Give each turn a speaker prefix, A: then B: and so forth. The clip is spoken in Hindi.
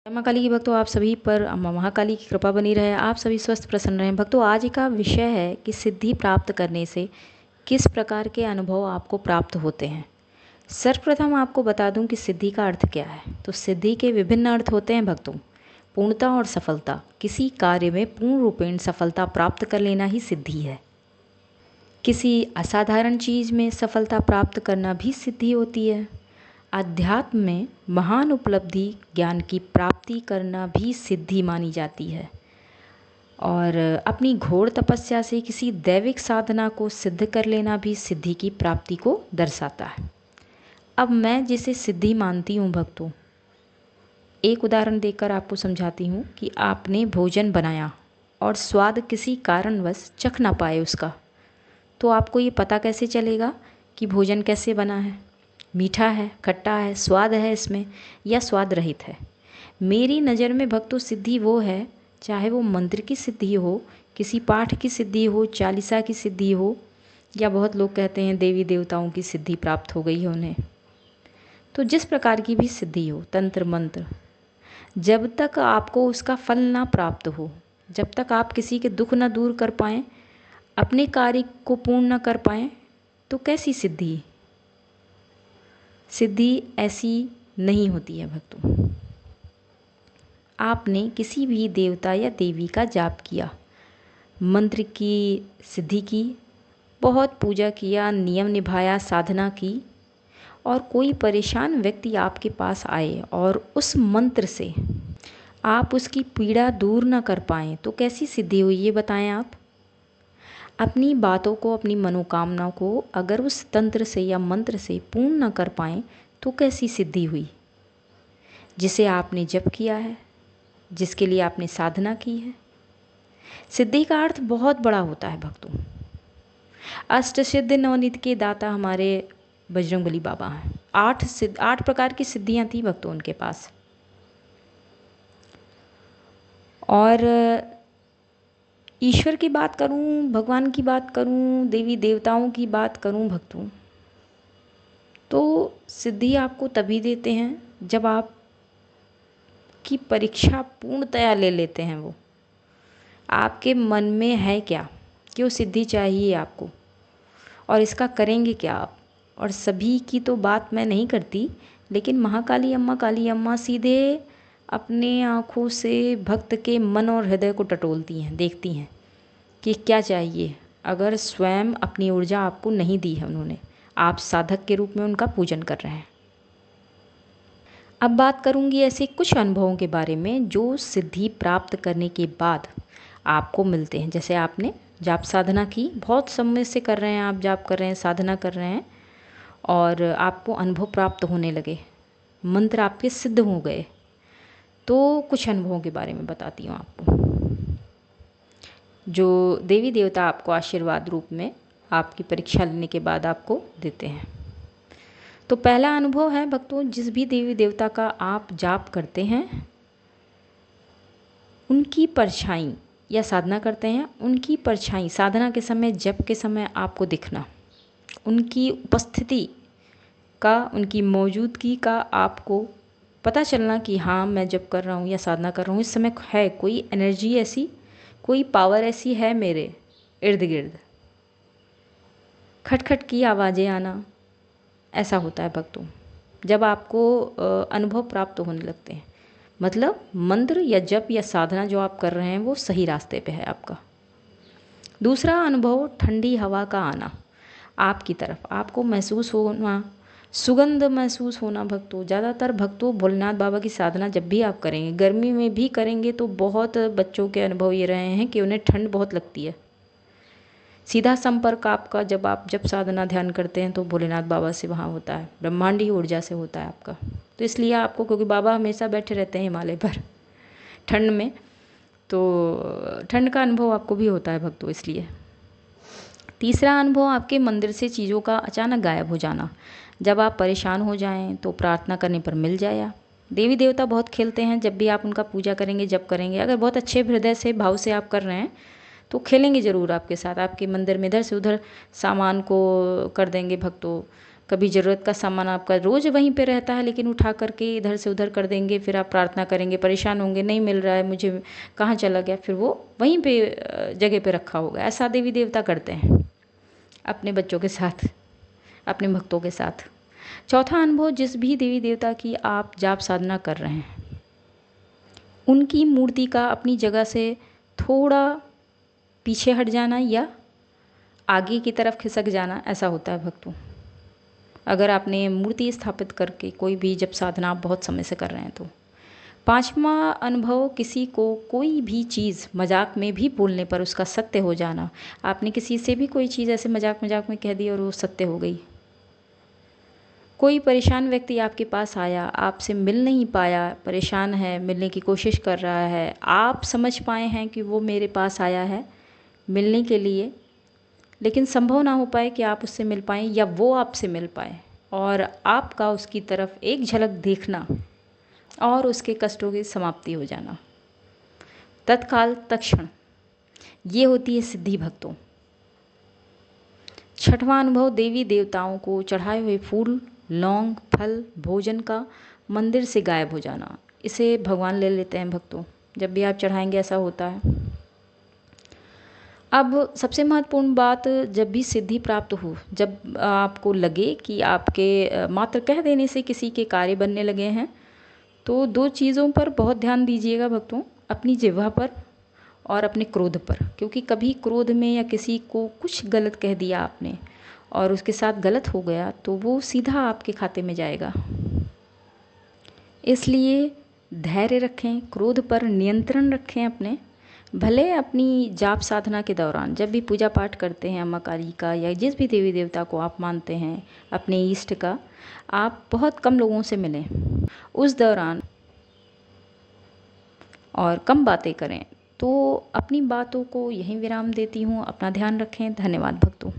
A: माँ काली की भक्तों, आप सभी पर अम्मा महाकाली की कृपा बनी रहे। आप सभी स्वस्थ प्रसन्न रहें। भक्तों, आज का विषय है कि सिद्धि प्राप्त करने से किस प्रकार के अनुभव आपको प्राप्त होते हैं। सर्वप्रथम आपको बता दूं कि सिद्धि का अर्थ क्या है। तो सिद्धि के विभिन्न अर्थ होते हैं भक्तों। पूर्णता और सफलता, किसी कार्य में पूर्ण रूपेण सफलता प्राप्त कर लेना ही सिद्धि है। किसी असाधारण चीज़ में सफलता प्राप्त करना भी सिद्धि होती है। अध्यात्म में महान उपलब्धि ज्ञान की प्राप्ति करना भी सिद्धि मानी जाती है। और अपनी घोर तपस्या से किसी दैविक साधना को सिद्ध कर लेना भी सिद्धि की प्राप्ति को दर्शाता है। अब मैं जिसे सिद्धि मानती हूँ भक्तों, एक उदाहरण देकर आपको समझाती हूँ कि आपने भोजन बनाया और स्वाद किसी कारणवश चख ना पाए उसका, तो आपको ये पता कैसे चलेगा कि भोजन कैसे बना है, मीठा है, खट्टा है, स्वाद है इसमें या स्वाद रहित है। मेरी नज़र में भक्तों सिद्धि वो है, चाहे वो मंत्र की सिद्धि हो, किसी पाठ की सिद्धि हो, चालीसा की सिद्धि हो, या बहुत लोग कहते हैं देवी देवताओं की सिद्धि प्राप्त हो गई है उन्हें। तो जिस प्रकार की भी सिद्धि हो, तंत्र मंत्र, जब तक आपको उसका फल ना प्राप्त हो, जब तक आप किसी के दुख ना दूर कर पाएँ, अपने कार्य को पूर्ण न कर पाएँ, तो कैसी सिद्धि? सिद्धि ऐसी नहीं होती है भक्तों। आपने किसी भी देवता या देवी का जाप किया, मंत्र की सिद्धि की, बहुत पूजा किया, नियम निभाया, साधना की, और कोई परेशान व्यक्ति आपके पास आए और उस मंत्र से आप उसकी पीड़ा दूर न कर पाएँ, तो कैसी सिद्धि हुई ये बताएं आप। अपनी बातों को, अपनी मनोकामना को अगर उस तंत्र से या मंत्र से पूर्ण न कर पाएँ, तो कैसी सिद्धि हुई। जिसे आपने जप किया है, जिसके लिए आपने साधना की है। सिद्धि का अर्थ बहुत बड़ा होता है भक्तों। अष्ट सिद्ध नवनीत के दाता हमारे बजरंगबली बाबा हैं। 8 प्रकार की सिद्धियां थी भक्तों उनके पास। और ईश्वर की बात करूं, भगवान की बात करूं, देवी देवताओं की बात करूं भक्तों, तो सिद्धि आपको तभी देते हैं जब आप की परीक्षा पूर्णतया ले लेते हैं। वो आपके मन में है क्या कि वो सिद्धि चाहिए आपको, और इसका करेंगे क्या आप। और सभी की तो बात मैं नहीं करती, लेकिन महाकाली अम्मा, काली अम्मा सीधे अपने आँखों से भक्त के मन और हृदय को टटोलती हैं, देखती हैं कि क्या चाहिए। अगर स्वयं अपनी ऊर्जा आपको नहीं दी है उन्होंने, आप साधक के रूप में उनका पूजन कर रहे हैं। अब बात करूंगी ऐसे कुछ अनुभवों के बारे में जो सिद्धि प्राप्त करने के बाद आपको मिलते हैं। जैसे आपने जाप साधना की, बहुत समय से कर रहे हैं आप, जाप कर रहे हैं, साधना कर रहे हैं, और आपको अनुभव प्राप्त होने लगे, मंत्र आपके सिद्ध हो गए। तो कुछ अनुभवों के बारे में बताती हूँ आपको, जो देवी देवता आपको आशीर्वाद रूप में आपकी परीक्षा लेने के बाद आपको देते हैं। तो पहला अनुभव है भक्तों, जिस भी देवी देवता का आप जाप करते हैं, उनकी परछाई, या साधना करते हैं, उनकी परछाई साधना के समय, जप के समय आपको दिखना, उनकी उपस्थिति का, उनकी मौजूदगी का आपको पता चलना कि हाँ मैं जप कर रहा हूँ या साधना कर रहा हूँ, इस समय है कोई एनर्जी ऐसी, कोई पावर ऐसी है मेरे इर्द गिर्द। खटखट की आवाज़ें आना, ऐसा होता है भक्तों जब आपको अनुभव प्राप्त होने लगते हैं। मतलब मंत्र या जप या साधना जो आप कर रहे हैं वो सही रास्ते पे है आपका। दूसरा अनुभव, ठंडी हवा का आना आपकी तरफ, आपको महसूस होना, सुगंध महसूस होना भक्तों। ज़्यादातर भक्तों भोलेनाथ बाबा की साधना जब भी आप करेंगे, गर्मी में भी करेंगे, तो बहुत बच्चों के अनुभव ये रहे हैं कि उन्हें ठंड बहुत लगती है। सीधा संपर्क आपका जब साधना ध्यान करते हैं तो भोलेनाथ बाबा से वहाँ होता है, ब्रह्मांडी ऊर्जा से होता है आपका। तो इसलिए आपको, क्योंकि बाबा हमेशा बैठे रहते हैं हिमालय पर ठंड में, तो ठंड का अनुभव आपको भी होता है भक्तों। इसलिए तीसरा अनुभव, आपके मंदिर से चीज़ों का अचानक गायब हो जाना। जब आप परेशान हो जाएं तो प्रार्थना करने पर मिल जाए। देवी देवता बहुत खेलते हैं जब भी आप उनका पूजा करेंगे, जब करेंगे, अगर बहुत अच्छे हृदय से, भाव से आप कर रहे हैं तो खेलेंगे ज़रूर आपके साथ। आपके मंदिर में इधर से उधर सामान को कर देंगे भक्तों, कभी ज़रूरत का सामान आपका रोज़ वहीं पे रहता है, लेकिन उठा करके इधर से उधर कर देंगे, फिर आप प्रार्थना करेंगे, परेशान होंगे, नहीं मिल रहा है मुझे, कहाँ चला गया, फिर वो वहीं पे जगह पे रखा होगा। ऐसा देवी देवता करते हैं अपने बच्चों के साथ, अपने भक्तों के साथ। चौथा अनुभव, जिस भी देवी देवता की आप जाप साधना कर रहे हैं, उनकी मूर्ति का अपनी जगह से थोड़ा पीछे हट जाना या आगे की तरफ खिसक जाना, ऐसा होता है भक्तों। अगर आपने मूर्ति स्थापित करके कोई भी जब साधना आप बहुत समय से कर रहे हैं तो। पांचवा अनुभव, किसी को कोई भी चीज़ मजाक में भी बोलने पर उसका सत्य हो जाना। आपने किसी से भी कोई चीज़ ऐसे मजाक मजाक में कह दी और वो सत्य हो गई। कोई परेशान व्यक्ति आपके पास आया, आपसे मिल नहीं पाया, परेशान है, मिलने की कोशिश कर रहा है, आप समझ पाए हैं कि वो मेरे पास आया है मिलने के लिए, लेकिन संभव ना हो पाए कि आप उससे मिल पाएँ या वो आपसे मिल पाए, और आपका उसकी तरफ एक झलक देखना और उसके कष्टों की समाप्ति हो जाना तत्काल तत्क्षण, ये होती है सिद्धि भक्तों। छठवां अनुभव, देवी देवताओं को चढ़ाए हुए फूल, लौंग, फल, भोजन का मंदिर से गायब हो जाना। इसे भगवान ले लेते हैं भक्तों, जब भी आप चढ़ाएंगे ऐसा होता है। अब सबसे महत्वपूर्ण बात, जब भी सिद्धि प्राप्त हो, जब आपको लगे कि आपके मात्र कह देने से किसी के कार्य बनने लगे हैं, तो दो चीज़ों पर बहुत ध्यान दीजिएगा भक्तों, अपनी जिह्वा पर और अपने क्रोध पर। क्योंकि कभी क्रोध में या किसी को कुछ गलत कह दिया आपने और उसके साथ गलत हो गया, तो वो सीधा आपके खाते में जाएगा। इसलिए धैर्य रखें, क्रोध पर नियंत्रण रखें अपने। भले अपनी जाप साधना के दौरान, जब भी पूजा पाठ करते हैं अम्मा काली का या जिस भी देवी देवता को आप मानते हैं, अपने इष्ट का, आप बहुत कम लोगों से मिलें उस दौरान और कम बातें करें। तो अपनी बातों को यहीं विराम देती हूँ। अपना ध्यान रखें। धन्यवाद भक्तों।